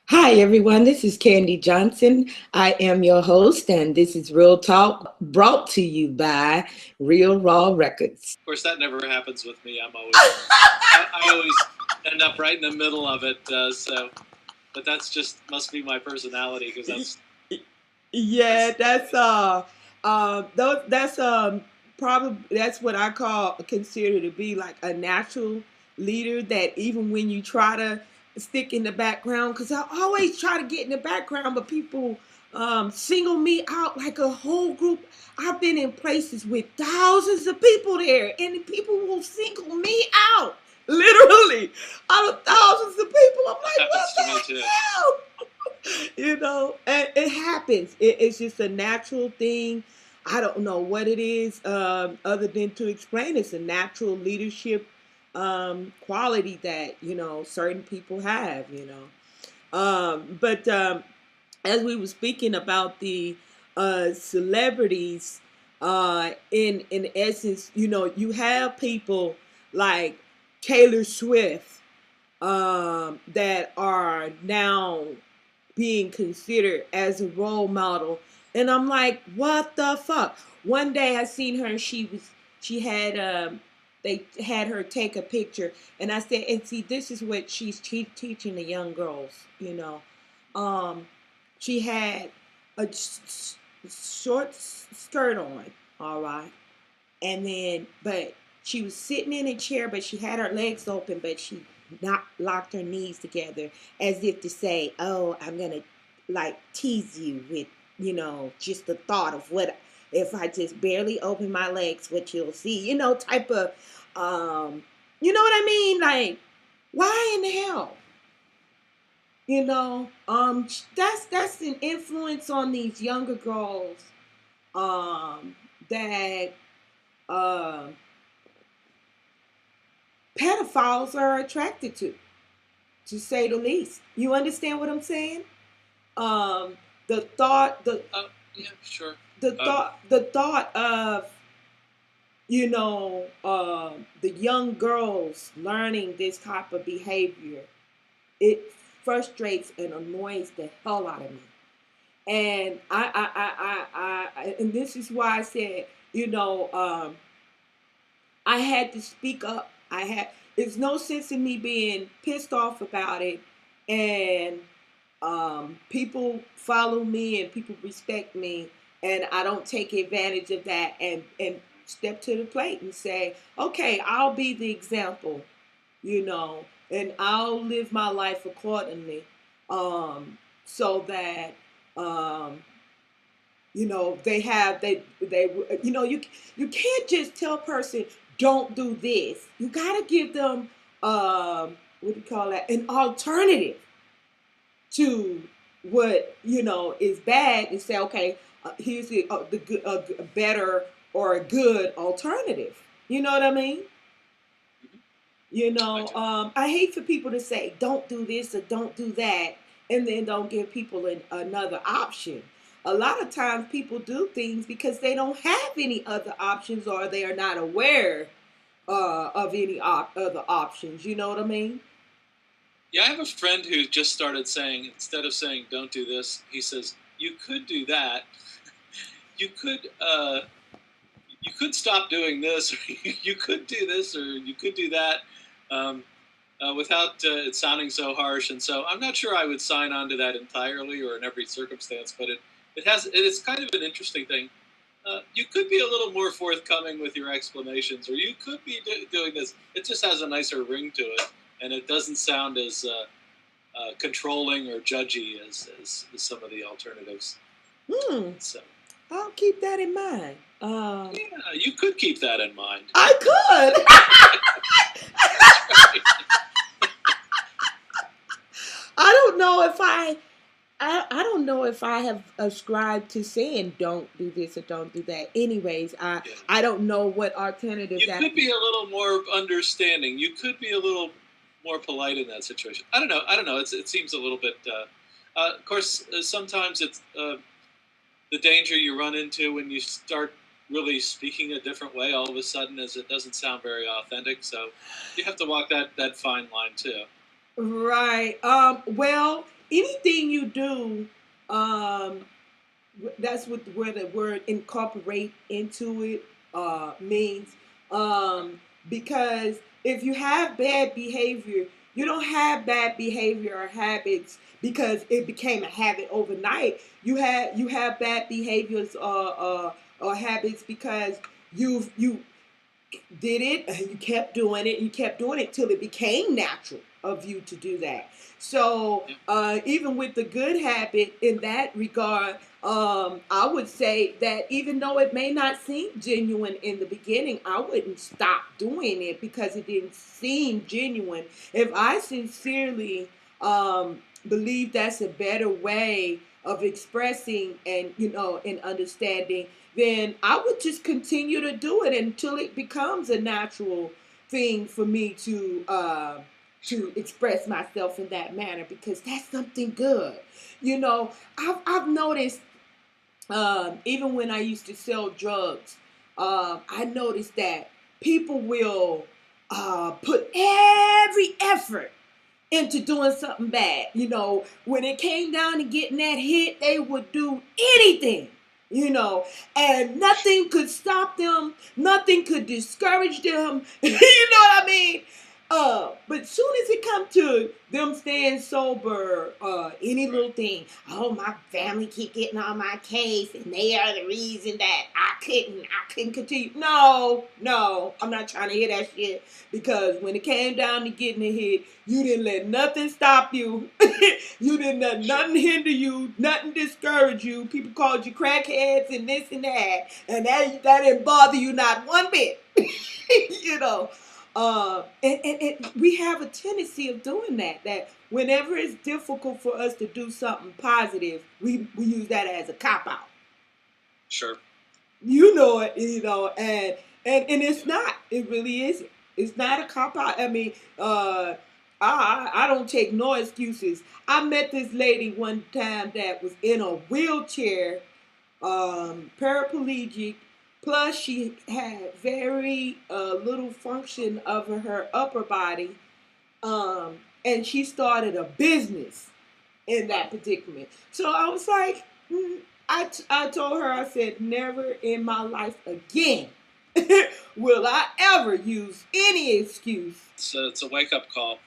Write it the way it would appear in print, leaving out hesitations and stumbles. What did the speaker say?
Hi, everyone. This is Candy Johnson. I am your host, and this is Real Talk brought to you by Real Raw Records. Of course, that never happens with me. I always end up right in the middle of it. But that's just must be my personality because Yeah, that's that's probably that's what I call consider to be like a natural leader. That even when you try to stick in the background, because I always try to get in the background, but people single me out like a whole group. I've been in places with thousands of people there, and the people will single me out. Literally, out of thousands of people, I'm like, what happens to me the too. hell? And it happens. It's just a natural thing. I don't know what it is, other than to explain. It's a natural leadership quality that certain people have. But as we were speaking about the celebrities, in essence, you have people like Taylor Swift that are now being considered as a role model. And I'm like, what the fuck? One day I seen her and she had they had her take a picture, and I said, and see, this is what she's teaching the young girls, um she had a short skirt on, all right, and then but she was sitting in a chair, but she had her legs open, but she not locked her knees together, as if to say, "Oh, I'm gonna like tease you with just the thought of what if I just barely open my legs, what you'll see," type of, um, what I mean? Like, why in the hell? That's an influence on these younger girls, that uh, pedophiles are attracted to say the least. You understand what I'm saying? Um, the thought, the Yeah, sure. the Um, thought, the thought of the young girls learning this type of behavior. It frustrates and annoys the hell out of me. And and this is why I said, I had to speak up. There's no sense in me being pissed off about it. And people follow me and people respect me. And I don't take advantage of that and step to the plate and say, okay, I'll be the example, and I'll live my life accordingly. So that, um, they you can't just tell a person don't do this. You got to give them, what do you call that, an alternative to what is bad, and say, okay, here's the good, a better or a good alternative. You know what I mean? I do. I hate for people to say don't do this or don't do that, and then don't give people another option. A lot of times people do things because they don't have any other options, or they are not aware of any other options. You know what I mean? Yeah, I have a friend who just started saying instead of saying "don't do this," he says you could do that. You could you could stop doing this, or you could do this, or you could do that. Um, without it sounding so harsh. And so I'm not sure I would sign on to that entirely or in every circumstance, but it's kind of an interesting thing. You could be a little more forthcoming with your explanations, or you could be doing this. It just has a nicer ring to it, and it doesn't sound as controlling or judgy as some of the alternatives. Hmm. So I'll keep that in mind. yeah, you could keep that in mind. I could. That's right. I don't know if I don't know if I have ascribed to saying don't do this or don't do that. Anyways, I Yeah. I don't know what alternative You that. could be a little more understanding. You could be a little more polite in that situation. I don't know. I don't know. It seems a little bit. Of course, sometimes it's the danger you run into when you start really speaking a different way. All of a sudden, is it doesn't sound very authentic. So you have to walk that fine line too. Right. Well, anything you do, um, that's what where the word incorporate into it means. Um, because if you have bad behavior, you don't have bad behavior or habits because it became a habit overnight. You have bad behaviors or habits because you did it and you kept doing it, you kept doing it till it became natural of you to do that. So even with the good habit in that regard, I would say that even though it may not seem genuine in the beginning, I wouldn't stop doing it because it didn't seem genuine. If I sincerely believe that's a better way of expressing and and understanding, then I would just continue to do it until it becomes a natural thing for me to express myself in that manner because that's something good. I've noticed even when I used to sell drugs, I noticed that people will put every effort into doing something bad. When it came down to getting that hit, they would do anything, and nothing could stop them, nothing could discourage them. You know what I mean? But soon as it come to them staying sober, any little thing, oh, my family keep getting on my case, and they are the reason that I couldn't continue. No, no, I'm not trying to hear that shit because when it came down to getting a hit, you didn't let nothing stop you. You didn't let nothing hinder you, nothing discourage you. People called you crackheads and this and that didn't bother you not one bit. you know. And we have a tendency of doing that. That whenever it's difficult for us to do something positive, we use that as a cop out. Sure. You know it, and it's not. It really isn't. It's not a cop out. I mean, I don't take no excuses. I met this lady one time that was in a wheelchair, paraplegic. Plus, she had very little function of her upper body, and she started a business in that predicament. So I was like, I told her, I said, never in my life again will I ever use any excuse. So it's a wake up call.